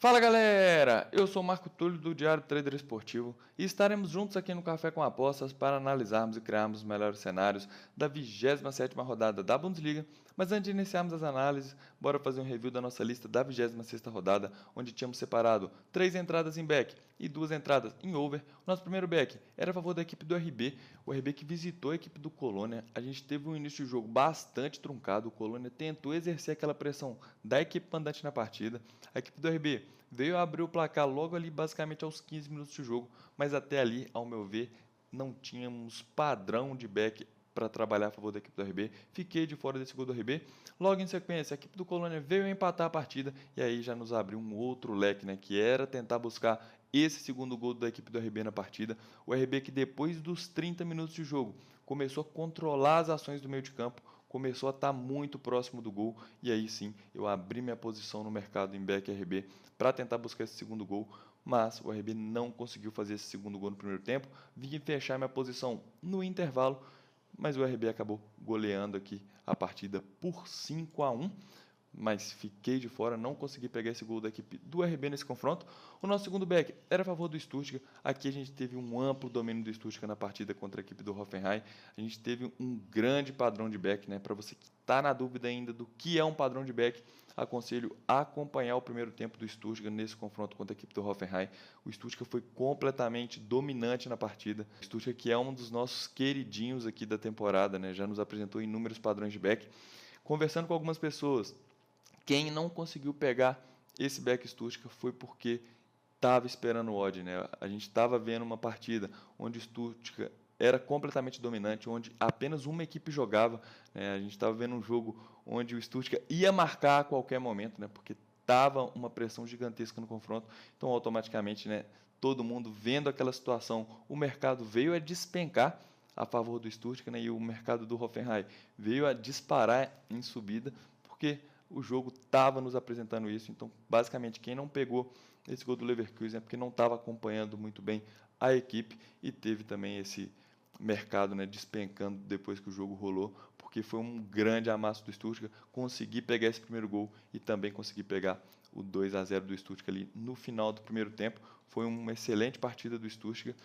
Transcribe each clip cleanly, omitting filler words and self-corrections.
Fala galera, eu sou o Marco Túlio do Diário Trader Esportivo e estaremos juntos aqui no Café com Apostas para analisarmos e criarmos os melhores cenários da 27ª rodada da Bundesliga. Mas antes de iniciarmos as análises, bora fazer um review da nossa lista da 26ª rodada, onde tínhamos separado 3 entradas em back e 2 entradas em over. O nosso primeiro back era a favor da equipe do RB, o RB que visitou a equipe do Colônia. A gente teve um início de jogo bastante truncado, o Colônia tentou exercer aquela pressão da equipe mandante na partida. A equipe do RB veio abrir o placar logo ali, basicamente aos 15 minutos de jogo, mas até ali, ao meu ver, não tínhamos padrão de back para trabalhar a favor da equipe do RB. Fiquei de fora desse gol do RB. Logo em sequência, a equipe do Colônia veio empatar a partida e aí já nos abriu um outro leque, né, que era tentar buscar esse segundo gol da equipe do RB na partida. O RB que depois dos 30 minutos de jogo começou a controlar as ações do meio de campo, começou a estar muito próximo do gol e aí sim eu abri minha posição no mercado em back RB para tentar buscar esse segundo gol, mas o RB não conseguiu fazer esse segundo gol no primeiro tempo. Vim fechar minha posição no intervalo, mas o RB acabou goleando aqui a partida por 5-1. Mas fiquei de fora, não consegui pegar esse gol da equipe do RB nesse confronto. O nosso segundo back era a favor do Stuttgart. Aqui a gente teve um amplo domínio do Stuttgart na partida contra a equipe do Hoffenheim. A gente teve um grande padrão de back, né? Para você que está na dúvida ainda do que é um padrão de back, aconselho a acompanhar o primeiro tempo do Stuttgart nesse confronto contra a equipe do Hoffenheim. O Stuttgart foi completamente dominante na partida. O Stuttgart, que é um dos nossos queridinhos aqui da temporada, né? Já nos apresentou inúmeros padrões de back. Conversando com algumas pessoas, quem não conseguiu pegar esse back Stuttgart foi porque estava esperando o odd, né? A gente estava vendo uma partida onde o Stuttgart era completamente dominante, onde apenas uma equipe jogava, né? A gente estava vendo um jogo onde o Stuttgart ia marcar a qualquer momento, né? Porque estava uma pressão gigantesca no confronto. Então, automaticamente, né, todo mundo vendo aquela situação, o mercado veio a despencar a favor do Stuttgart, né? E o mercado do Hoffenheim veio a disparar em subida, porque o jogo estava nos apresentando isso. Então, basicamente, quem não pegou esse gol do Leverkusen é porque não estava acompanhando muito bem a equipe e teve também esse mercado, né, despencando depois que o jogo rolou, porque foi um grande amasso do Stuttgart. Consegui pegar esse primeiro gol e também consegui pegar o 2-0 do Stuttgart ali no final do primeiro tempo. Foi uma excelente partida do Stuttgart.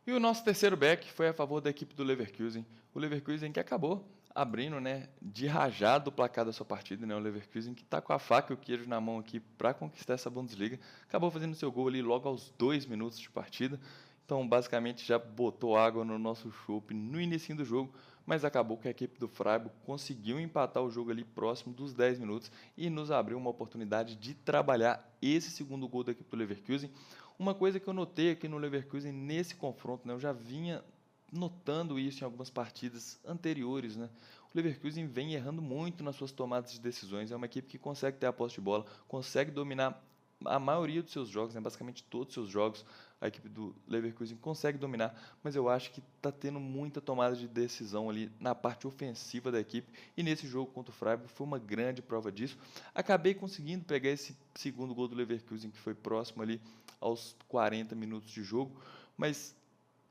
E o nosso terceiro back foi a favor da equipe do Leverkusen. O Leverkusen que acabou abrindo, né, de rajado o placar da sua partida, né, o Leverkusen que está com a faca e o queijo na mão aqui para conquistar essa Bundesliga. Acabou fazendo seu gol ali logo aos 2 minutos de partida. Então, basicamente, já botou água no nosso chope no início do jogo, mas acabou que a equipe do Freiburg conseguiu empatar o jogo ali próximo dos 10 minutos e nos abriu uma oportunidade de trabalhar esse segundo gol da equipe do Leverkusen. Uma coisa que eu notei aqui no Leverkusen nesse confronto, né, eu já vinha notando isso em algumas partidas anteriores, né? O Leverkusen vem errando muito nas suas tomadas de decisões. É uma equipe que consegue ter a posse de bola, consegue dominar a maioria dos seus jogos, né? Basicamente todos os seus jogos, a equipe do Leverkusen consegue dominar, mas eu acho que está tendo muita tomada de decisão ali na parte ofensiva da equipe, e nesse jogo contra o Freiburg foi uma grande prova disso. Acabei conseguindo pegar esse segundo gol do Leverkusen, que foi próximo ali aos 40 minutos de jogo, mas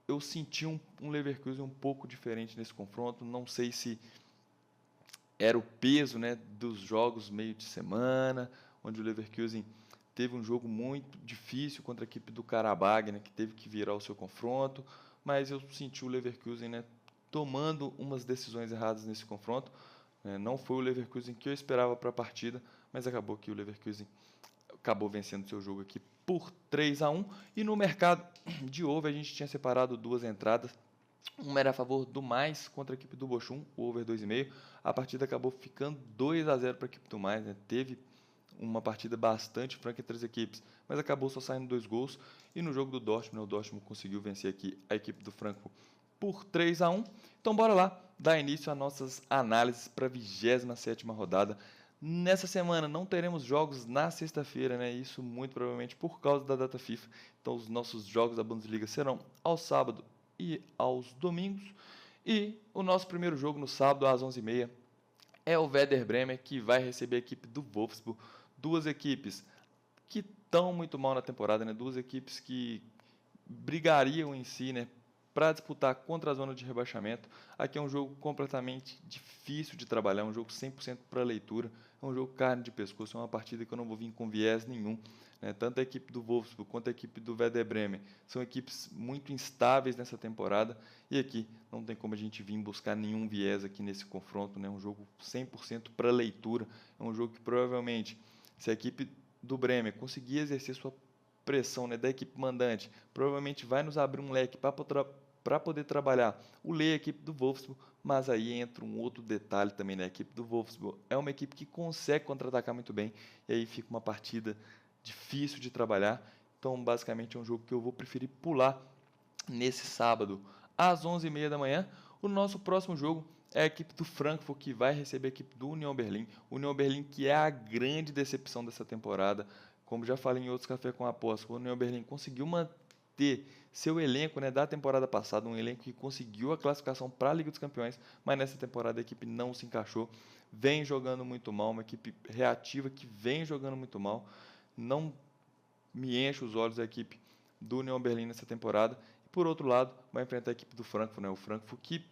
eu senti um Leverkusen um pouco diferente nesse confronto. Não sei se era o peso, né, dos jogos meio de semana, onde o Leverkusen teve um jogo muito difícil contra a equipe do Karabag, né, que teve que virar o seu confronto, mas eu senti o Leverkusen, né, tomando umas decisões erradas nesse confronto. Não foi o Leverkusen que eu esperava para a partida, mas acabou que o Leverkusen acabou vencendo seu jogo aqui por 3-1. E no mercado de over a gente tinha separado duas entradas. Uma era a favor do mais contra a equipe do Bochum, o over 2,5. A partida acabou ficando 2-0 para a equipe do mais, né? Teve uma partida bastante franca entre as equipes, mas acabou só saindo 2 gols. E no jogo do Dortmund, né, o Dortmund conseguiu vencer aqui a equipe do Frankfurt por 3-1. Então bora lá dar início às nossas análises para a 27ª rodada. Nessa semana não teremos jogos na sexta-feira, né? Isso muito provavelmente por causa da data FIFA. Então os nossos jogos da Bundesliga serão ao sábado e aos domingos. E o nosso primeiro jogo no sábado às 11h30 é o Werder Bremen, que vai receber a equipe do Wolfsburg. Duas equipes que estão muito mal na temporada, né? Duas equipes que brigariam em si, né, para disputar contra a zona de rebaixamento. Aqui é um jogo completamente difícil de trabalhar, um jogo 100% para leitura, é um jogo carne de pescoço, é uma partida que eu não vou vir com viés nenhum. né? Tanto a equipe do Wolfsburg quanto a equipe do Werder Bremen são equipes muito instáveis nessa temporada, e aqui não tem como a gente vir buscar nenhum viés aqui nesse confronto, né? Um jogo 100% para leitura, é um jogo que provavelmente, se a equipe do Bremen conseguir exercer sua pressão, né, da equipe mandante, provavelmente vai nos abrir um leque para poder trabalhar o Lei, a equipe do Wolfsburg, mas aí entra um outro detalhe também, né? A equipe do Wolfsburg é uma equipe que consegue contra-atacar muito bem, e aí fica uma partida difícil de trabalhar. Então, basicamente, é um jogo que eu vou preferir pular nesse sábado, às 11h30 da manhã. O nosso próximo jogo é a equipe do Frankfurt, que vai receber a equipe do União Berlim. União Berlim, que é a grande decepção dessa temporada. Como já falei em outros Café com Aposta, o União Berlim conseguiu manter seu elenco, né, da temporada passada, um elenco que conseguiu a classificação para a Liga dos Campeões, mas nessa temporada a equipe não se encaixou, vem jogando muito mal, uma equipe reativa que vem jogando muito mal, não me enche os olhos a equipe do União Berlim nessa temporada. E por outro lado, vai enfrentar a equipe do Frankfurt, né, o Frankfurt que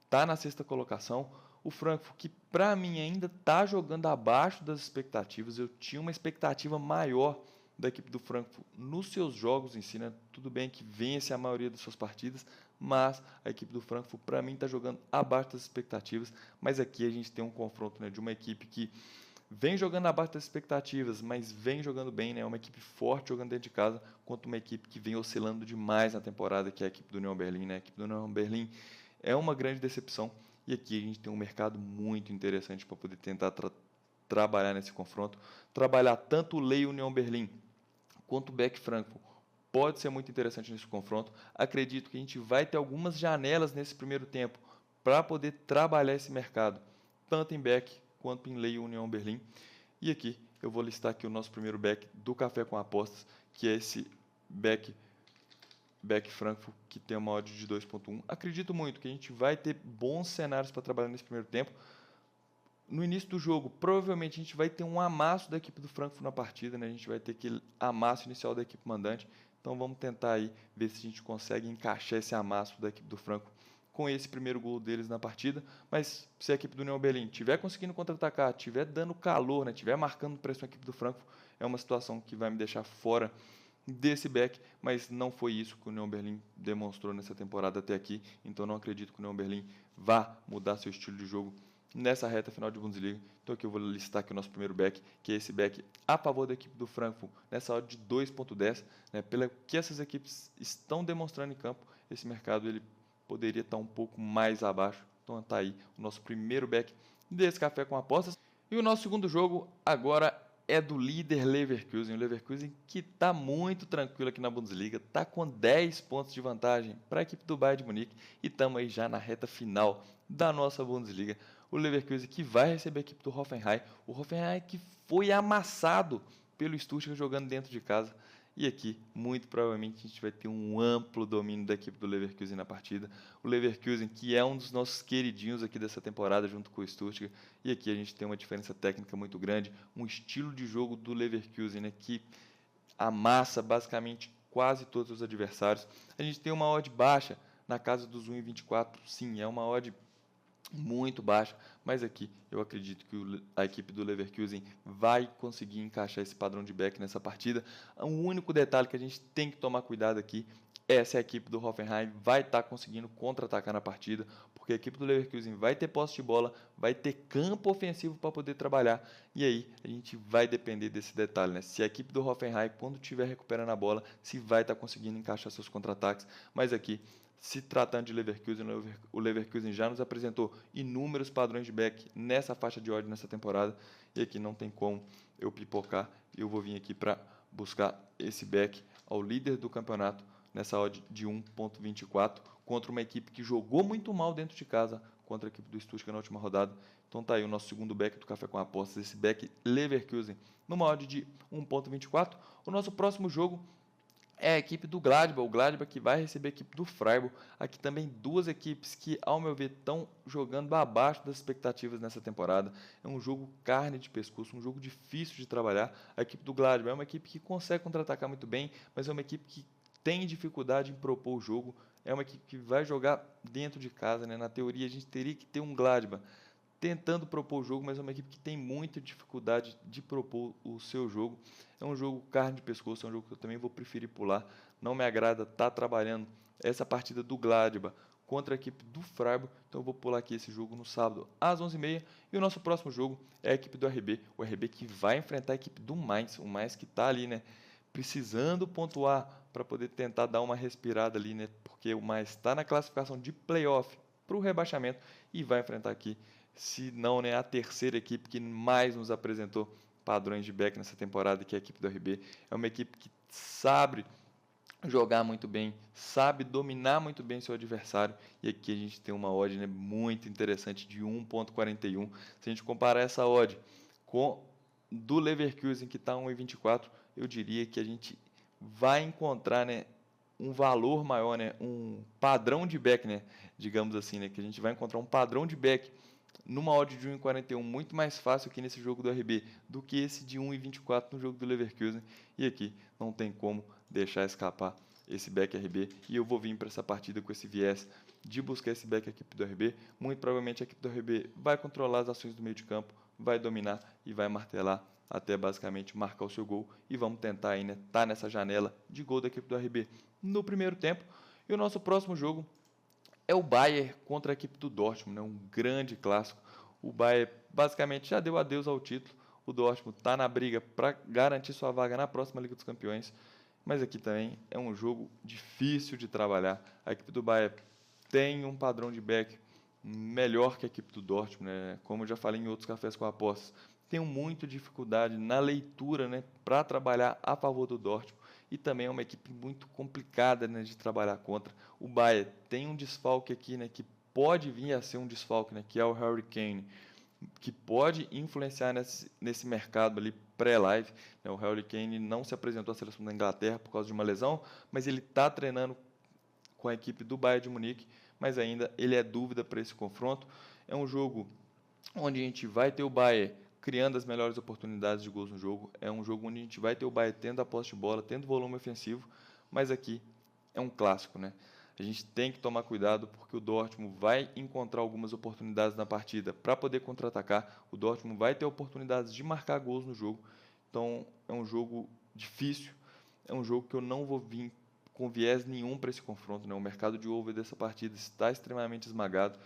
está na sexta colocação, o Frankfurt que para mim ainda está jogando abaixo das expectativas. Eu tinha uma expectativa maior da equipe do Frankfurt nos seus jogos em si, né? Tudo bem que vence a maioria das suas partidas, mas a equipe do Frankfurt para mim está jogando abaixo das expectativas. Mas aqui a gente tem um confronto, né, de uma equipe que vem jogando abaixo das expectativas, mas vem jogando bem, né? É uma equipe forte jogando dentro de casa, contra uma equipe que vem oscilando demais na temporada, que é a equipe do União Berlim, né? A equipe do União Berlim é uma grande decepção, e aqui a gente tem um mercado muito interessante para poder tentar trabalhar nesse confronto. Trabalhar tanto o Lei União Berlim quanto o Beck Frankfurt pode ser muito interessante nesse confronto. Acredito que a gente vai ter algumas janelas nesse primeiro tempo para poder trabalhar esse mercado, tanto em Beck quanto em Lei União Berlim. E aqui eu vou listar aqui o nosso primeiro Beck do Café com Apostas, que é esse Beck Frankfurt, que tem uma odd de 2.1. Acredito muito que a gente vai ter bons cenários para trabalhar nesse primeiro tempo. No início do jogo, provavelmente a gente vai ter um amasso da equipe do Frankfurt na partida, né? A gente vai ter aquele amasso inicial da equipe mandante. Então vamos tentar aí ver se a gente consegue encaixar esse amasso da equipe do Frankfurt com esse primeiro gol deles na partida. Mas se a equipe do União Berlim estiver conseguindo contra-atacar, estiver dando calor, né, estiver marcando pressão a equipe do Frankfurt, é uma situação que vai me deixar fora desse back, mas não foi isso que o União Berlim demonstrou nessa temporada até aqui. Então não acredito que o União Berlim vá mudar seu estilo de jogo nessa reta final de Bundesliga. Então aqui eu vou listar aqui o nosso primeiro back, que é esse back a favor da equipe do Frankfurt, nessa odd de 2.10, né? Pelo que essas equipes estão demonstrando em campo, esse mercado ele poderia estar um pouco mais abaixo. Então está aí o nosso primeiro back desse Café com Apostas. E o nosso segundo jogo agora é do líder Leverkusen, o Leverkusen que está muito tranquilo aqui na Bundesliga, está com 10 pontos de vantagem para a equipe do Bayern de Munique, e estamos aí já na reta final da nossa Bundesliga. O Leverkusen que vai receber a equipe do Hoffenheim, o Hoffenheim que foi amassado pelo Stuttgart jogando dentro de casa. E aqui, muito provavelmente, a gente vai ter um amplo domínio da equipe do Leverkusen na partida. O Leverkusen, que é um dos nossos queridinhos aqui dessa temporada, junto com o Stuttgart. E aqui a gente tem uma diferença técnica muito grande, um estilo de jogo do Leverkusen, né, que amassa basicamente quase todos os adversários. A gente tem uma odd baixa, na casa dos 1,24. Sim, é uma odd muito baixa, mas aqui eu acredito que a equipe do Leverkusen vai conseguir encaixar esse padrão de back nessa partida. O único detalhe que a gente tem que tomar cuidado aqui é se a equipe do Hoffenheim vai estar conseguindo contra-atacar na partida, porque a equipe do Leverkusen vai ter posse de bola, vai ter campo ofensivo para poder trabalhar, e aí a gente vai depender desse detalhe, né? Se a equipe do Hoffenheim, quando estiver recuperando a bola, se vai estar conseguindo encaixar seus contra-ataques. Mas aqui, se tratando de Leverkusen, o Leverkusen já nos apresentou inúmeros padrões de back nessa faixa de odd nessa temporada, e aqui não tem como eu pipocar, e eu vou vir aqui para buscar esse back ao líder do campeonato nessa odd de 1.24 contra uma equipe que jogou muito mal dentro de casa contra a equipe do Stuttgart na última rodada. Então tá aí o nosso segundo back do Café com Apostas, esse back Leverkusen numa odd de 1.24. O nosso próximo jogo é a equipe do Gladbach, o Gladbach que vai receber a equipe do Freiburg. Aqui também duas equipes que, ao meu ver, estão jogando abaixo das expectativas nessa temporada. É um jogo carne de pescoço, um jogo difícil de trabalhar. A equipe do Gladbach é uma equipe que consegue contra-atacar muito bem, mas é uma equipe que tem dificuldade em propor o jogo. É uma equipe que vai jogar dentro de casa, né? Na teoria, a gente teria que ter um Gladbach tentando propor o jogo, mas é uma equipe que tem muita dificuldade de propor o seu jogo. É um jogo carne de pescoço, é um jogo que eu também vou preferir pular. Não me agrada estar trabalhando essa partida do Gladbach contra a equipe do Freiburg, então eu vou pular aqui esse jogo no sábado às 11h30. E o nosso próximo jogo é a equipe do RB, o RB que vai enfrentar a equipe do Mainz, o Mainz que está ali, né, precisando pontuar para poder tentar dar uma respirada ali, né, porque o Mainz está na classificação de playoff para o rebaixamento e vai enfrentar aqui, se não, né, a terceira equipe que mais nos apresentou padrões de back nessa temporada, que é a equipe do RB. É uma equipe que sabe jogar muito bem, sabe dominar muito bem seu adversário, e aqui a gente tem uma odd, né, muito interessante de 1,41. Se a gente comparar essa odd com do Leverkusen, que está 1,24, eu diria que a gente vai encontrar, né, um valor maior, né, um padrão de back, né, digamos assim, né, que a gente vai encontrar um padrão de back numa odd de 1,41 muito mais fácil aqui nesse jogo do RB do que esse de 1,24 no jogo do Leverkusen. E aqui não tem como deixar escapar esse back RB, e eu vou vir para essa partida com esse viés de buscar esse back equipe do RB. Muito provavelmente a equipe do RB vai controlar as ações do meio de campo, vai dominar e vai martelar até basicamente marcar o seu gol, e vamos tentar aí, né, tá nessa janela de gol da equipe do RB no primeiro tempo. E o nosso próximo jogo é o Bayern contra a equipe do Dortmund, né? Um grande clássico. O Bayern basicamente já deu adeus ao título. O Dortmund está na briga para garantir sua vaga na próxima Liga dos Campeões. Mas aqui também é um jogo difícil de trabalhar. A equipe do Bayern tem um padrão de back melhor que a equipe do Dortmund, né? Como eu já falei em outros cafés com apostas. Tenho muita dificuldade na leitura, né, para trabalhar a favor do Dortmund. E também é uma equipe muito complicada, né, de trabalhar contra. O Bayern tem um desfalque aqui, né, que pode vir a ser um desfalque, né, que é o Harry Kane, que pode influenciar nesse mercado ali pré-live. Né? O Harry Kane não se apresentou à seleção da Inglaterra por causa de uma lesão, mas ele está treinando com a equipe do Bayern de Munique, mas ainda ele é dúvida para esse confronto. É um jogo onde a gente vai ter o Bayern criando as melhores oportunidades de gols no jogo. É um jogo onde a gente vai ter o Bayern tendo a posse de bola, tendo volume ofensivo, mas aqui é um clássico, né? A gente tem que tomar cuidado porque o Dortmund vai encontrar algumas oportunidades na partida para poder contra-atacar. O Dortmund vai ter oportunidades de marcar gols no jogo. Então é um jogo difícil, é um jogo que eu não vou vir com viés nenhum para esse confronto, né? O mercado de over dessa partida está extremamente esmagado,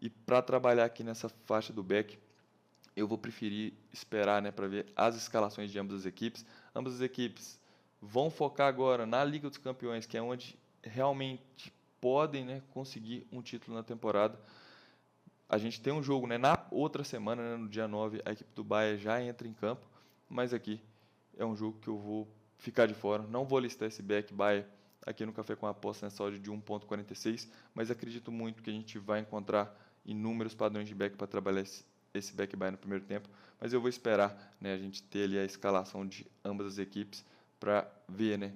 e para trabalhar aqui nessa faixa do back, eu vou preferir esperar, né, para ver as escalações de ambas as equipes. Ambas as equipes vão focar agora na Liga dos Campeões, que é onde realmente podem, né, conseguir um título na temporada. A gente tem um jogo, né, na outra semana, né, no dia 9, a equipe do Bayern já entra em campo, mas aqui é um jogo que eu vou ficar de fora. Não vou listar esse back Bayern aqui no Café com Aposta nessa odd de 1,46, mas acredito muito que a gente vai encontrar inúmeros padrões de back para trabalhar esse back Bayern no primeiro tempo, mas eu vou esperar, né, a gente ter ali a escalação de ambas as equipes para ver, né,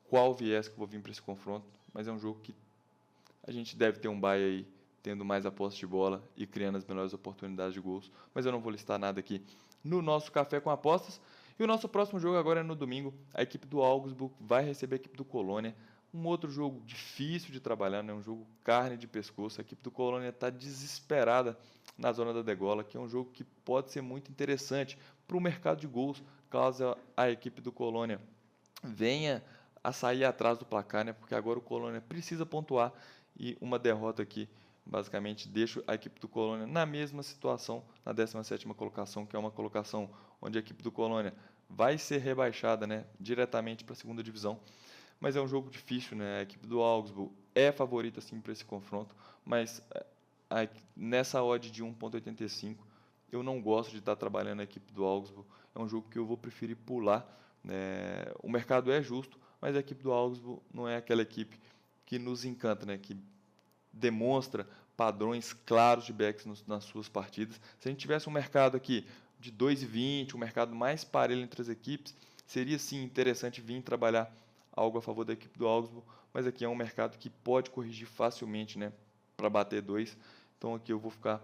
qual viés que eu vou vir para esse confronto. Mas é um jogo que a gente deve ter um Bayern aí tendo mais a posse de bola e criando as melhores oportunidades de gols, mas eu não vou listar nada aqui no nosso Café com Apostas. E o nosso próximo jogo agora é no domingo. A equipe do Augsburg vai receber a equipe do Colônia. Um outro jogo difícil de trabalhar, né? Um jogo carne de pescoço. A equipe do Colônia está desesperada na zona da degola, que é um jogo que pode ser muito interessante para o mercado de gols, caso a equipe do Colônia venha a sair atrás do placar, né? Porque agora o Colônia precisa pontuar, e uma derrota aqui basicamente deixa a equipe do Colônia na mesma situação, na 17ª colocação, que é uma colocação onde a equipe do Colônia vai ser rebaixada, né, diretamente para a segunda divisão. Mas é um jogo difícil, né? A equipe do Augsburg é favorita sim para esse confronto, mas nessa odd de 1,85 eu não gosto de estar trabalhando a equipe do Augsburg. É um jogo que eu vou preferir pular, né? O mercado é justo, mas a equipe do Augsburg não é aquela equipe que nos encanta, né? Que demonstra padrões claros de backs nas suas partidas. Se a gente tivesse um mercado aqui de 2,20, um mercado mais parelho entre as equipes, seria sim interessante vir trabalhar algo a favor da equipe do Augsburg, mas aqui é um mercado que pode corrigir facilmente, né, para bater 2. Então aqui eu vou ficar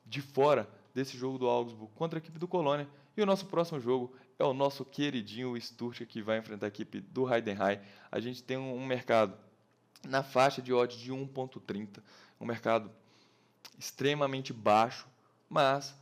de fora desse jogo do Augsburg contra a equipe do Colônia. E o nosso próximo jogo é o nosso queridinho Stuttgart, que vai enfrentar a equipe do Heidenheim. A gente tem um mercado na faixa de odds de 1,30, um mercado extremamente baixo mas,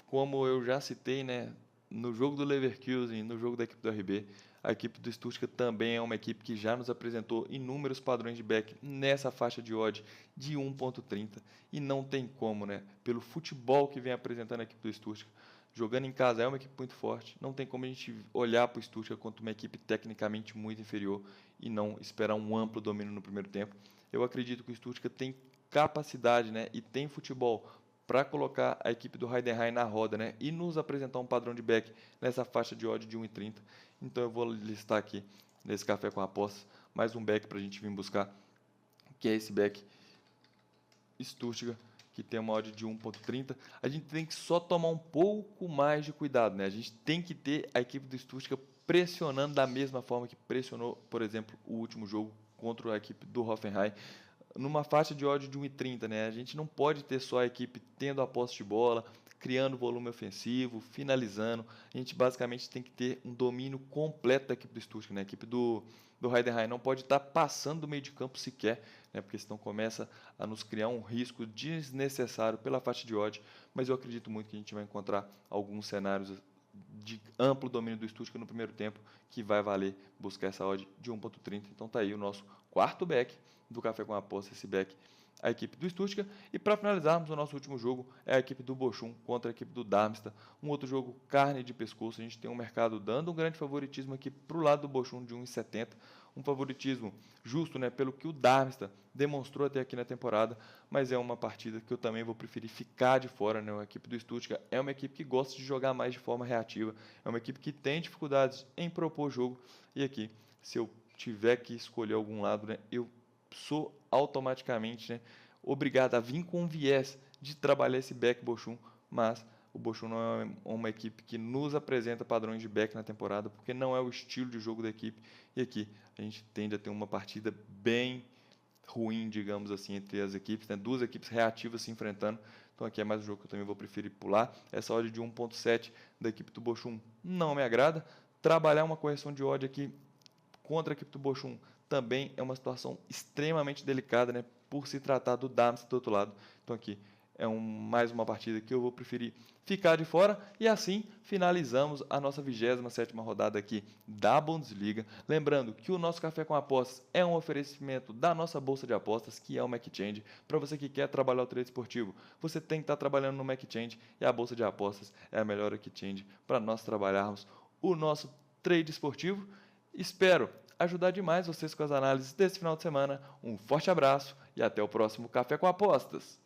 como eu já citei, né, no jogo do Leverkusen, no jogo da equipe do RB, a equipe do Stuttgart também é uma equipe que já nos apresentou inúmeros padrões de back nessa faixa de odd de 1.30 e não tem como, né? Pelo futebol que vem apresentando a equipe do Stuttgart, jogando em casa é uma equipe muito forte, não tem como a gente olhar para o Stuttgart quanto uma equipe tecnicamente muito inferior e não esperar um amplo domínio no primeiro tempo. Eu acredito que o Stuttgart tem capacidade, né, e tem futebol para colocar a equipe do Heidenheim na roda, né, e nos apresentar um padrão de back nessa faixa de odd de 1,30. Então eu vou listar aqui nesse café com apostas mais um back para a gente vir buscar, que é esse back Stuttgart, que tem uma odd de 1.30. A gente tem que só tomar um pouco mais de cuidado, né? A gente tem que ter a equipe do Stuttgart pressionando da mesma forma que pressionou, por exemplo, o último jogo contra a equipe do Hoffenheim, numa faixa de odd de 1,30, né? A gente não pode ter só a equipe tendo a posse de bola, criando volume ofensivo, finalizando. A gente basicamente tem que ter um domínio completo da equipe do Stuttgart, né? A equipe do Heidenheim não pode estar passando do meio de campo sequer, né? Porque senão começa a nos criar um risco desnecessário pela faixa de odd. Mas eu acredito muito que a gente vai encontrar alguns cenários de amplo domínio do Stuttgart no primeiro tempo, que vai valer buscar essa odd de 1.30. Então tá aí o nosso quarto back do Café com Aposta, esse back, a equipe do Stuttgart. E para finalizarmos, o nosso último jogo é a equipe do Bochum contra a equipe do Darmstadt. Um outro jogo carne de pescoço. A gente tem um mercado dando um grande favoritismo aqui para o lado do Bochum de 1,70. Um favoritismo justo, né, pelo que o Darmstadt demonstrou até aqui na temporada, mas é uma partida que eu também vou preferir ficar de fora, né? A equipe do Stuttgart é uma equipe que gosta de jogar mais de forma reativa, é uma equipe que tem dificuldades em propor jogo, e aqui, se eu tiver que escolher algum lado, né, eu sou automaticamente, né, obrigado a vir com um viés de trabalhar esse back Bochum, mas o Bochum não é uma equipe que nos apresenta padrões de back na temporada, porque não é o estilo de jogo da equipe, e aqui a gente tende a ter uma partida bem ruim, digamos assim, entre as equipes, né? Duas equipes reativas se enfrentando. Então aqui é mais um jogo que eu também vou preferir pular. Essa odd de 1.7 da equipe do Bochum não me agrada. Trabalhar uma correção de odd aqui contra a equipe do Bochum também é uma situação extremamente delicada, né? Por se tratar do Darmstadt do outro lado. Então aqui é mais uma partida que eu vou preferir ficar de fora. E assim finalizamos a nossa 27ª rodada aqui da Bundesliga. Lembrando que o nosso Café com Apostas é um oferecimento da nossa bolsa de apostas, que é o MacChange. Para você que quer trabalhar o trade esportivo, você tem que estar trabalhando no MacChange, e a bolsa de apostas é a melhor MacChange para nós trabalharmos o nosso trade esportivo. Espero ajudar demais vocês com as análises desse final de semana. Um forte abraço e até o próximo Café com Apostas.